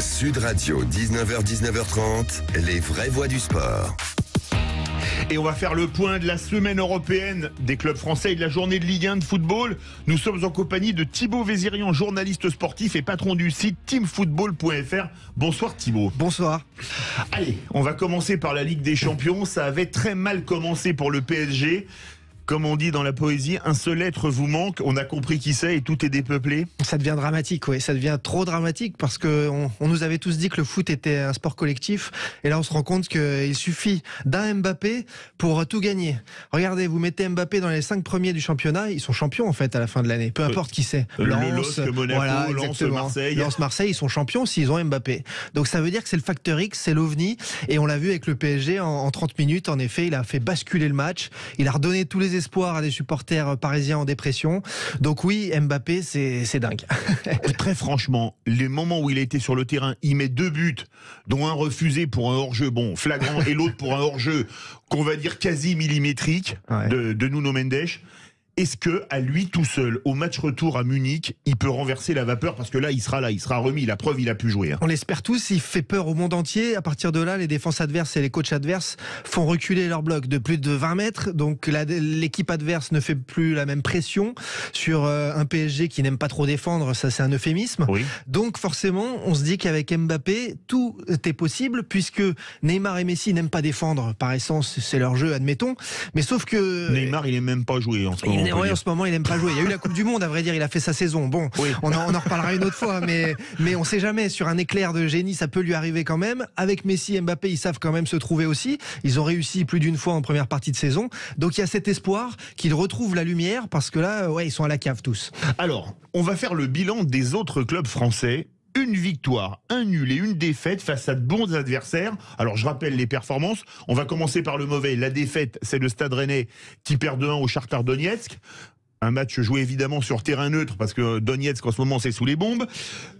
Sud Radio, 19h-19h30, les vraies voix du sport. Et on va faire le point de la semaine européenne des clubs français et de la journée de Ligue 1 de football. Nous sommes en compagnie de Thibaut Vézirian, journaliste sportif et patron du site teamfootball.fr. Bonsoir Thibaut. Bonsoir. Allez, on va commencer par la Ligue des Champions. Ça avait très mal commencé pour le PSG. Comme on dit dans la poésie, un seul être vous manque. On a compris qui c'est et tout est dépeuplé. Ça devient dramatique, oui. Ça devient trop dramatique parce que on nous avait tous dit que le foot était un sport collectif. Et là, on se rend compte qu'il suffit d'un Mbappé pour tout gagner. Regardez, vous mettez Mbappé dans les 5 premiers du championnat. Ils sont champions, en fait, à la fin de l'année. Peu importe qui c'est. Lens, Monaco, voilà, Lens, Marseille. Lens, Marseille, ils sont champions s'ils ont Mbappé. Donc ça veut dire que c'est le facteur X, c'est l'OVNI. Et on l'a vu avec le PSG en 30 minutes. En effet, il a fait basculer le match. Il a redonné tous les espoirs à des supporters parisiens en dépression. Donc oui, Mbappé, c'est dingue. Très franchement, les moments où il a été sur le terrain, il met 2 buts, dont un refusé pour un hors-jeu, bon, flagrant, et l'autre pour un hors-jeu qu'on va dire quasi millimétrique, ouais, de Nuno Mendes. Est-ce que à lui tout seul, au match retour à Munich, il peut renverser la vapeur? Parce que là, il sera remis. La preuve, il a pu jouer. On l'espère tous. Il fait peur au monde entier. À partir de là, les défenses adverses et les coachs adverses font reculer leur bloc de plus de 20 mètres. Donc l'équipe adverse ne fait plus la même pression sur un PSG qui n'aime pas trop défendre. Ça, c'est un euphémisme. Oui. Donc forcément, on se dit qu'avec Mbappé, tout est possible puisque Neymar et Messi n'aiment pas défendre. Par essence, c'est leur jeu, admettons. Mais sauf que Neymar, il n'aime même pas jouer en ce moment. Oui, en ce moment, il n'aime pas jouer. Il y a eu la Coupe du Monde, à vrai dire, il a fait sa saison. Bon, oui, on en reparlera une autre fois, mais on ne sait jamais. Sur un éclair de génie, ça peut lui arriver quand même. Avec Messi et Mbappé, ils savent quand même se trouver aussi. Ils ont réussi plus d'une fois en première partie de saison. Donc il y a cet espoir qu'ils retrouvent la lumière, parce que là, ouais, ils sont à la cave tous. Alors, on va faire le bilan des autres clubs français. Une victoire, un nul et une défaite face à de bons adversaires. Alors je rappelle les performances. On va commencer par le mauvais. La défaite, c'est le Stade Rennais qui perd 2-1 au Shakhtar Donetsk. Un match joué évidemment sur terrain neutre parce que Donetsk en ce moment c'est sous les bombes.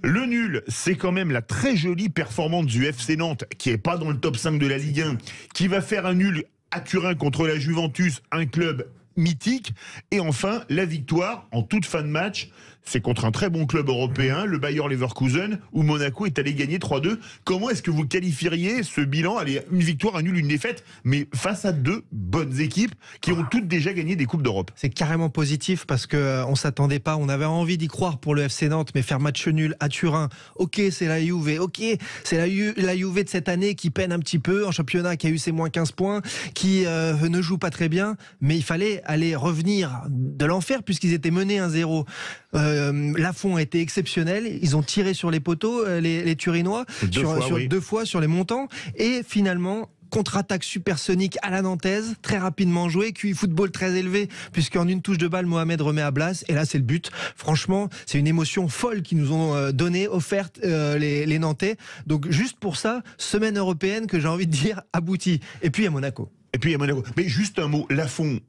Le nul, c'est quand même la très jolie performance du FC Nantes qui est pas dans le top 5 de la Ligue 1, qui va faire un nul à Turin contre la Juventus, un club mythique. Et enfin, la victoire en toute fin de match, c'est contre un très bon club européen, le Bayer Leverkusen, où Monaco est allé gagner 3-2. Comment est-ce que vous qualifieriez ce bilan? Allez, une victoire, un nul, une défaite, mais face à 2 bonnes équipes qui ont toutes déjà gagné des Coupes d'Europe. C'est carrément positif parce qu'on s'attendait pas, on avait envie d'y croire pour le FC Nantes, mais faire match nul à Turin, ok, c'est la Juve, ok, c'est la Juve de cette année qui peine un petit peu, en championnat qui a eu ses moins 15 points, qui ne joue pas très bien, mais il fallait aller revenir de l'enfer puisqu'ils étaient menés 1-0. Lafont a été exceptionnel. Ils ont tiré sur les poteaux, les Turinois, deux fois sur les montants. Et finalement, contre-attaque supersonique à la nantaise, très rapidement joué, QI football très élevé, puisqu'en une touche de balle, Mohamed remet à Blas, et là c'est le but. Franchement, c'est une émotion folle qu'ils nous ont donnée, offerte les Nantais. Donc juste pour ça, semaine européenne que j'ai envie de dire aboutie. Et puis à Monaco. Mais juste un mot, Lafont,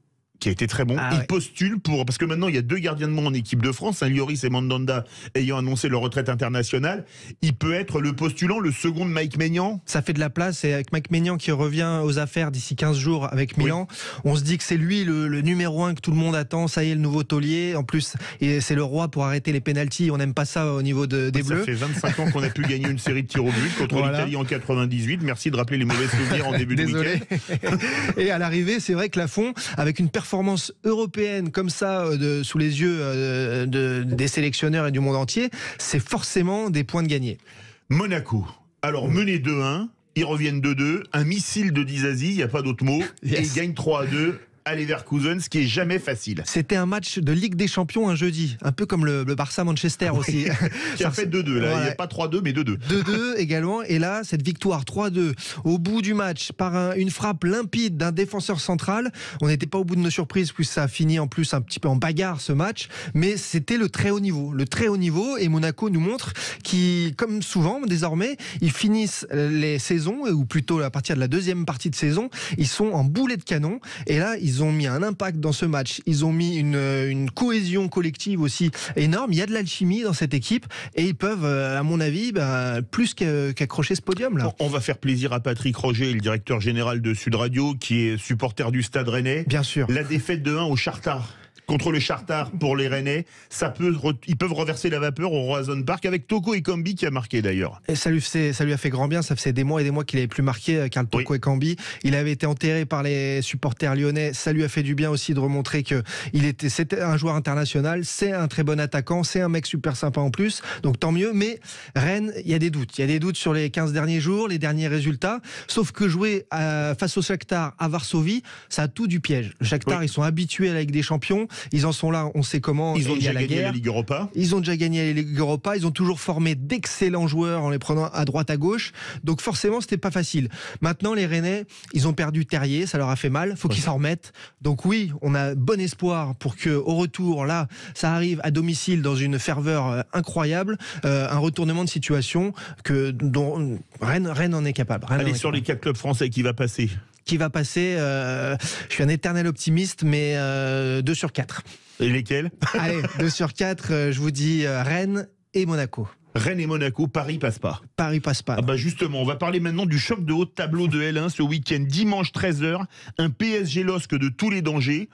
qui a été très bon, il postule pour... Parce que maintenant, il y a 2 gardiens de monde en équipe de France, Lloris et Mandanda, ayant annoncé leur retraite internationale. Il peut être le postulant, le second de Mike Maignan. Ça fait de la place, et avec Mike Maignan qui revient aux affaires d'ici 15 jours avec Milan, on se dit que c'est lui le numéro 1 que tout le monde attend. Ça y est, le nouveau taulier. En plus, c'est le roi pour arrêter les pénaltys. On n'aime pas ça au niveau des Bleus. Ça fait 25 ans qu'on a pu gagner une série de tirs au but contre l'Italie en 98. Merci de rappeler les mauvais souvenirs en début de week-end. Et à l'arrivée, c'est vrai que Lafont, avec une performance européenne comme ça, sous les yeux des sélectionneurs et du monde entier, c'est forcément des points de gagner. Monaco, alors mené 2-1, ils reviennent 2-2, un missile de Dizazi, il n'y a pas d'autre mot, et ils gagnent 3-2 à Leverkusen, ce qui est jamais facile. C'était un match de Ligue des Champions un jeudi, un peu comme le Barça-Manchester aussi. Qui a fait 2-2, là. Il n'y a pas 3-2, mais 2-2. 2-2 également, et là, cette victoire 3-2, au bout du match, par une frappe limpide d'un défenseur central. On n'était pas au bout de nos surprises, puisque ça a fini en plus un petit peu en bagarre ce match, mais c'était le très haut niveau, et Monaco nous montre qu'ils, comme souvent désormais, ils finissent les saisons, ou plutôt à partir de la deuxième partie de saison, ils sont en boulet de canon, et là, ils ont mis un impact dans ce match, ils ont mis une cohésion collective aussi énorme, il y a de l'alchimie dans cette équipe et ils peuvent, à mon avis, plus qu'accrocher ce podium là. On va faire plaisir à Patrick Roger, le directeur général de Sud Radio, qui est supporter du Stade Rennais. Bien sûr. La défaite de 1 au Shakhtar. contre le Shakhtar pour les Rennais. Ils peuvent reverser la vapeur au Roazhon Park avec Toko Ekambi qui a marqué d'ailleurs. Et ça lui a fait grand bien. Ça faisait des mois et des mois qu'il n'avait plus marqué, Karl Toko Ekambi. Il avait été enterré par les supporters lyonnais. Ça lui a fait du bien aussi de remontrer que c'était un joueur international. C'est un très bon attaquant. C'est un mec super sympa en plus. Donc tant mieux. Mais Rennes, il y a des doutes. Il y a des doutes sur les 15 derniers jours, les derniers résultats. Sauf que jouer face au Shakhtar à Varsovie, ça a tout du piège. Le Shakhtar, ils sont habitués à la Ligue des Champions. Ils en sont là, on sait comment. Ils ont déjà gagné la Ligue Europa. Ils ont déjà gagné la Ligue Europa. Ils ont toujours formé d'excellents joueurs en les prenant à droite, à gauche. Donc forcément, c'était pas facile. Maintenant, les Rennais, ils ont perdu Terrier. Ça leur a fait mal. Faut qu'ils s'en remettent. Donc oui, on a bon espoir pour que au retour, là, ça arrive à domicile dans une ferveur incroyable. Un retournement de situation dont Rennes en est capable. Allez, sur les 4 clubs français, qui va passer ? Qui va passer, je suis un éternel optimiste, mais 2 sur 4. Et lesquels ? Allez, 2 sur 4, je vous dis Rennes et Monaco. Rennes et Monaco, Paris passe pas. Paris passe pas. Ah bah justement, on va parler maintenant du choc de haut de tableau de L1 ce week-end, dimanche 13h, un PSG LOSC de tous les dangers.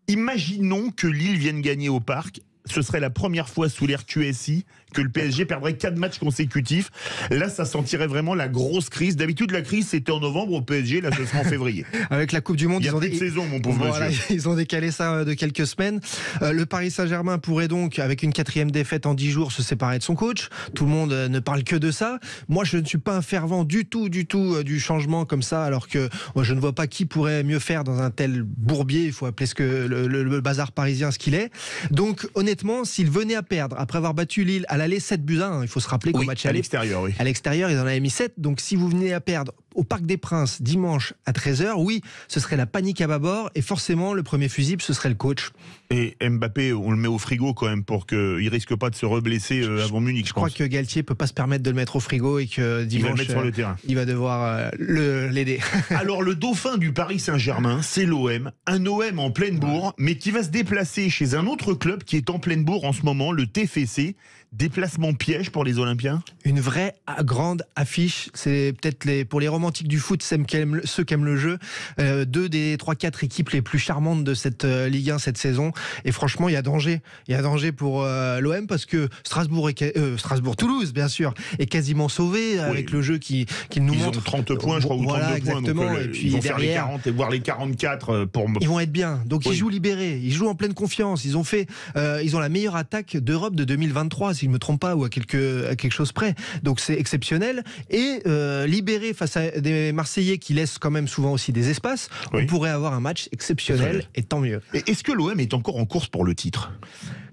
Imaginons que Lille vienne gagner au Parc. Ce serait la première fois sous l'ère QSI que le PSG perdrait 4 matchs consécutifs. Là, ça sentirait vraiment la grosse crise. D'habitude, la crise, c'était en novembre au PSG. Là, ce sera en février. Avec la Coupe du Monde, il y a plus de saison, mon pauvre monsieur. Ils ont décalé ça de quelques semaines. Le Paris Saint-Germain pourrait donc, avec une 4e défaite en 10 jours, se séparer de son coach. Tout le monde ne parle que de ça. Moi, je ne suis pas un fervent du tout du changement comme ça, alors que moi, je ne vois pas qui pourrait mieux faire dans un tel bourbier. Il faut appeler le bazar parisien ce qu'il est. Donc, honnêtement, s'ils venaient à perdre, après avoir battu Lille à l'aller 7-1, il faut se rappeler qu'au match à l'extérieur, à l'extérieur, ils en avaient mis 7. Donc, si vous venez à perdre au Parc des Princes dimanche à 13h, oui, ce serait la panique à bâbord et forcément le premier fusible, ce serait le coach. Et Mbappé, on le met au frigo quand même pour qu'il risque pas de se reblesser avant Munich. Je crois que Galtier peut pas se permettre de le mettre au frigo et que dimanche, il va le mettre sur le terrain. Il va devoir l'aider. Alors le dauphin du Paris Saint-Germain, c'est l'OM, un OM en pleine bourre, mais qui va se déplacer chez un autre club qui est en pleine bourre en ce moment, le TFC. Déplacement piège pour les Olympiens ? Une vraie grande affiche. C'est peut-être pour les romantiques du foot, ceux qui aiment le jeu, 2 des 3-4 équipes les plus charmantes de cette Ligue 1 cette saison. Et franchement, il y a danger. Il y a danger pour l'OM parce que Strasbourg-Toulouse, bien sûr, est quasiment sauvé avec le jeu qui nous montre. Ils ont 30 points, je crois, ou 32 exactement. points. Donc, et puis ils vont derrière, faire les 40 et voire les 44 pour... Ils vont être bien. Donc ils jouent libérés, ils jouent en pleine confiance. Ils ont la meilleure attaque d'Europe de 2023, si je ne me trompe pas, ou à quelque chose près. Donc c'est exceptionnel. Et libéré face à des Marseillais qui laissent quand même souvent aussi des espaces, on pourrait avoir un match exceptionnel, et tant mieux. Et est-ce que l'OM est encore en course pour le titre ?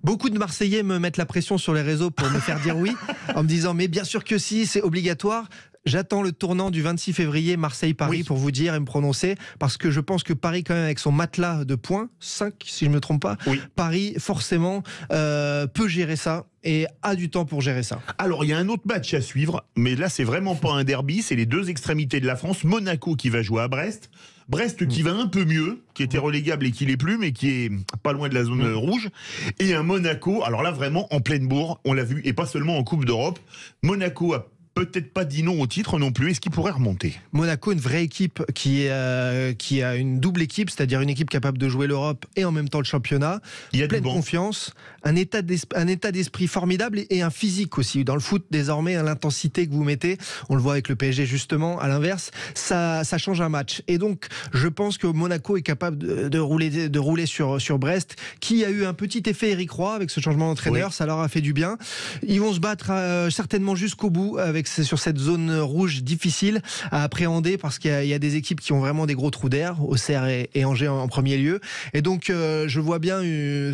Beaucoup de Marseillais me mettent la pression sur les réseaux pour me faire dire oui, en me disant mais bien sûr que si, c'est obligatoire. J'attends le tournant du 26 février Marseille-Paris pour vous dire et me prononcer, parce que je pense que Paris, quand même, avec son matelas de points, 5 si je ne me trompe pas, Paris forcément peut gérer ça et a du temps pour gérer ça. Alors il y a un autre match à suivre, mais là c'est vraiment pas un derby, c'est les 2 extrémités de la France. Monaco qui va jouer à Brest. Brest qui va un peu mieux, qui était relégable et qui l'est plus, mais qui est pas loin de la zone rouge. Et un Monaco, alors là vraiment en pleine bourre, on l'a vu, et pas seulement en Coupe d'Europe. Monaco a peut-être pas dit non au titre non plus. Est-ce qu'il pourrait remonter ? Monaco, une vraie équipe qui a une double équipe, c'est-à-dire une équipe capable de jouer l'Europe et en même temps le championnat. Il y a pleine confiance, un état d'esprit formidable et un physique aussi. Dans le foot, désormais, l'intensité que vous mettez, on le voit avec le PSG justement, à l'inverse, ça change un match. Et donc, je pense que Monaco est capable de rouler sur Brest, qui a eu un petit effet Éric Roy avec ce changement d'entraîneur. Ça leur a fait du bien. Ils vont se battre certainement jusqu'au bout sur cette zone rouge difficile à appréhender, parce qu'il y a des équipes qui ont vraiment des gros trous d'air, Auxerre et Angers en premier lieu. Et donc, je vois bien,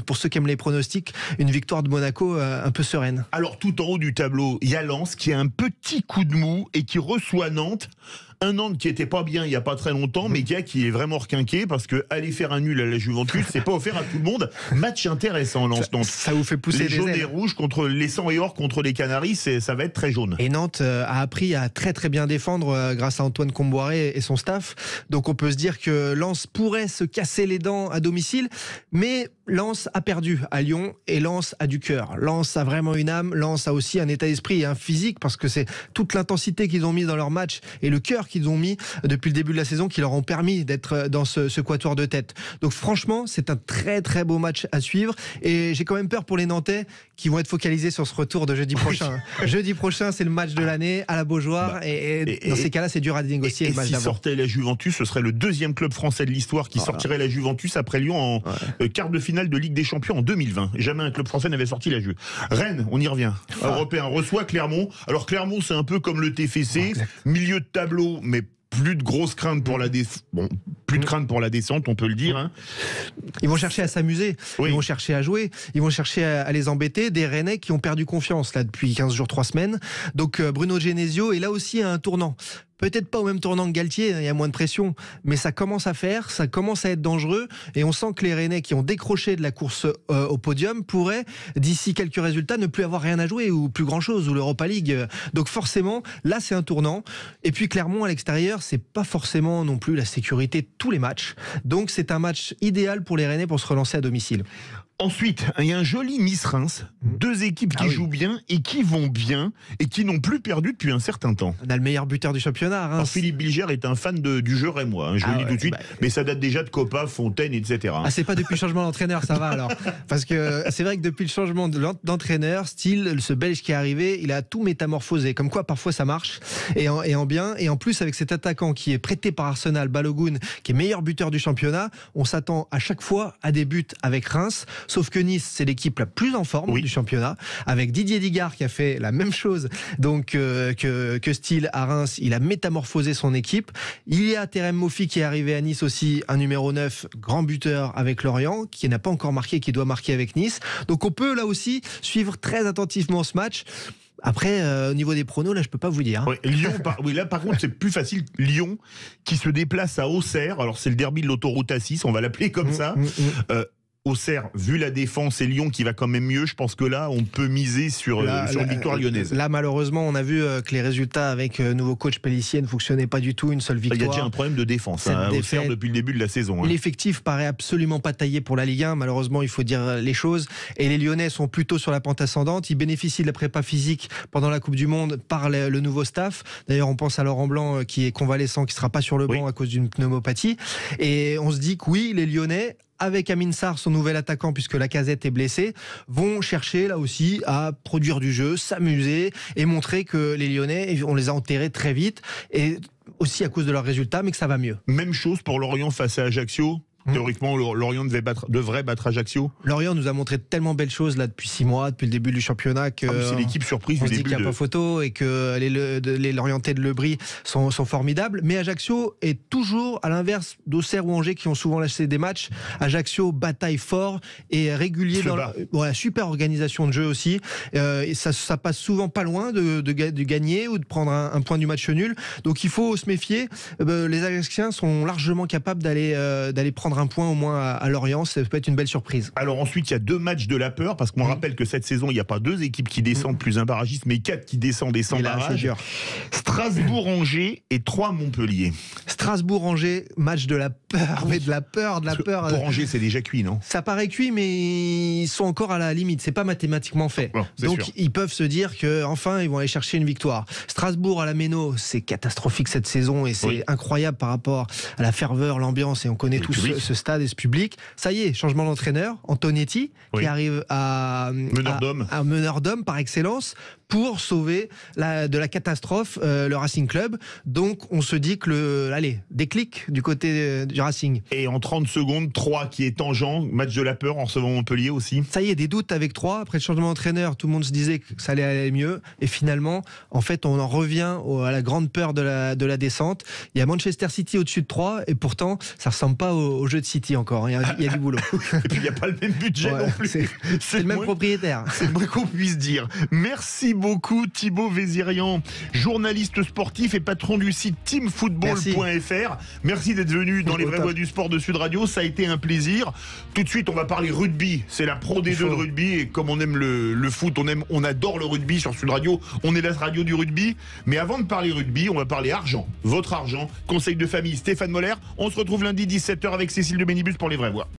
pour ceux qui aiment les pronostics, une victoire de Monaco un peu sereine. Alors, tout en haut du tableau, il y a Lens qui a un petit coup de mou et qui reçoit Nantes. Un Nantes qui était pas bien il y a pas très longtemps, mais qui est vraiment requinqué, parce que aller faire un nul à la Juventus, c'est pas offert à tout le monde. Match intéressant, Lens-Nantes. Ça vous fait pousser les des jaunes ailes. et rouges contre les sangs et or contre les Canaries, ça va être très jaune. Et Nantes a appris à très très bien défendre grâce à Antoine Comboiré et son staff. Donc on peut se dire que Lens pourrait se casser les dents à domicile, mais Lens a perdu à Lyon et Lens a du cœur. Lens a vraiment une âme. Lens a aussi un état d'esprit et un physique, parce que c'est toute l'intensité qu'ils ont mis dans leur match et le cœur joueurs qu'ils ont mis depuis le début de la saison qui leur ont permis d'être dans ce quatuor de tête. Donc franchement, c'est un très très beau match à suivre et j'ai quand même peur pour les Nantais qui vont être focalisés sur ce retour de jeudi prochain. Jeudi prochain, c'est le match de l'année à la Beaujoire et dans ces cas-là, c'est dur à négocier. Et si sortait la Juventus, ce serait le deuxième club français de l'histoire qui sortirait la Juventus après Lyon en quart de finale de Ligue des Champions en 2020. Jamais un club français n'avait sorti la Juve. Rennes, on y revient. Européen reçoit Clermont. Alors Clermont, c'est un peu comme le TFC, milieu de tableau, mais plus de grosses craintes pour la plus de crainte pour la descente, on peut le dire. Hein. Ils vont chercher à s'amuser, ils vont chercher à jouer, ils vont chercher à les embêter. Des Rennais qui ont perdu confiance là depuis 15 jours, 3 semaines. Donc Bruno Genesio est là aussi à un tournant. Peut-être pas au même tournant que Galtier, il y a moins de pression, mais ça commence à faire, ça commence à être dangereux, et on sent que les Rennais qui ont décroché de la course au podium pourraient, d'ici quelques résultats, ne plus avoir rien à jouer, ou plus grand-chose, ou l'Europa League. Donc forcément, là c'est un tournant. Et puis Clermont à l'extérieur, c'est pas forcément non plus la sécurité de tous les matchs. Donc c'est un match idéal pour les Rennais pour se relancer à domicile. Ensuite, il y a un joli Nice-Reims, 2 équipes qui jouent bien et qui vont bien et qui n'ont plus perdu depuis un certain temps. On a le meilleur buteur du championnat. Alors, Philippe Bilger est un fan du jeu rémois, je le dis tout de suite, mais ça date déjà de Copa, Fontaine, etc. C'est pas depuis le changement d'entraîneur, ça va alors. Parce que c'est vrai que depuis le changement d'entraîneur, style, ce Belge qui est arrivé, il a tout métamorphosé. Comme quoi, parfois ça marche et en bien. Et en plus, avec cet attaquant qui est prêté par Arsenal, Balogun, qui est meilleur buteur du championnat, on s'attend à chaque fois à des buts avec Reims. Sauf que Nice, c'est l'équipe la plus en forme du championnat, avec Didier Digard qui a fait la même chose donc que Steele à Reims. Il a métamorphosé son équipe. Il y a Terem Moffi qui est arrivé à Nice aussi, un numéro 9, grand buteur avec Lorient, qui n'a pas encore marqué, qui doit marquer avec Nice. Donc on peut là aussi suivre très attentivement ce match. Après, au niveau des pronos, là, je peux pas vous dire. Lyon, là, par contre, c'est plus facile. Lyon, qui se déplace à Auxerre. Alors, c'est le derby de l'autoroute A6, on va l'appeler comme ça. Auxerre, vu la défense et Lyon qui va quand même mieux, je pense que là, on peut miser sur une victoire lyonnaise. Là, malheureusement, on a vu que les résultats avec nouveau coach Pellissier ne fonctionnaient pas du tout. Une seule victoire. Il y a déjà un problème de défense à Auxerre depuis le début de la saison. L'effectif paraît absolument pas taillé pour la Ligue 1. Malheureusement, il faut dire les choses. Et les Lyonnais sont plutôt sur la pente ascendante. Ils bénéficient de la prépa physique pendant la Coupe du Monde par le nouveau staff. D'ailleurs, on pense à Laurent Blanc qui est convalescent, qui sera pas sur le banc à cause d'une pneumopathie. Et on se dit que oui, les Lyonnais, avec Amin Sarr, son nouvel attaquant, puisque Lacazette est blessé, vont chercher là aussi à produire du jeu, s'amuser et montrer que les Lyonnais, on les a enterrés très vite et aussi à cause de leurs résultats, mais que ça va mieux. Même chose pour Lorient face à Ajaccio. Théoriquement, Lorient devrait battre Ajaccio. Lorient nous a montré tellement belles choses là depuis 6 mois, depuis le début du championnat, que c'est l'équipe surprise on du se dit début. qu'il n'y a pas photo et que les Lorientais de Lebris sont formidables. Mais Ajaccio est toujours à l'inverse d'Auxerre ou Angers qui ont souvent lâché des matchs. Ajaccio bataille fort et régulier dans la super organisation de jeu aussi. Et ça passe souvent pas loin de gagner ou de prendre un point du match nul. Donc il faut se méfier. Les Ajacciens sont largement capables d'aller prendre un point au moins à Lorient, ça peut être une belle surprise. Alors ensuite, il y a 2 matchs de la peur, parce qu'on rappelle que cette saison, il n'y a pas 2 équipes qui descendent plus un barragiste, mais 4 qui descendent et sans barrage. Strasbourg-Angers et 3 Montpellier. Strasbourg-Angers, match de la peur, mais de la peur. Pour Angers, c'est déjà cuit, non? Ça paraît cuit, mais ils sont encore à la limite. C'est pas mathématiquement fait. Donc sûr. Ils peuvent se dire que enfin ils vont aller chercher une victoire. Strasbourg à la Méno, c'est catastrophique cette saison et c'est incroyable par rapport à la ferveur, l'ambiance, et on connaît tous ce stade et ce public. Ça y est, changement d'entraîneur, Antonetti qui arrive à meneur d'homme par excellence pour sauver de la catastrophe le Racing Club. Donc on se dit que déclic du côté du Racing. Et en 30 secondes, 3 qui est tangent, match de la peur en recevant Montpellier aussi. Ça y est, des doutes avec 3. Après le changement d'entraîneur, tout le monde se disait que ça allait aller mieux. Et finalement, en fait, on en revient à la grande peur de la descente. Il y a Manchester City au-dessus de 3 et pourtant, ça ressemble pas au jeu de City encore. Il y a du boulot. Et puis il n'y a pas le même budget non plus. C'est le même propriétaire. C'est le moins qu'on puisse dire. Merci beaucoup Thibaut Vézirian, journaliste sportif et patron du site teamfootball.fr. Merci d'être venu dans les vraies voix du sport de Sud Radio. Ça a été un plaisir. Tout de suite, on va parler rugby. C'est la Pro D2 de rugby et comme on aime le foot, on adore le rugby sur Sud Radio. On est la radio du rugby. Mais avant de parler rugby, on va parler argent. Votre argent. Conseil de famille Stéphane Moller. On se retrouve lundi 17h avec Cécile de Bénibus pour les vraies voix.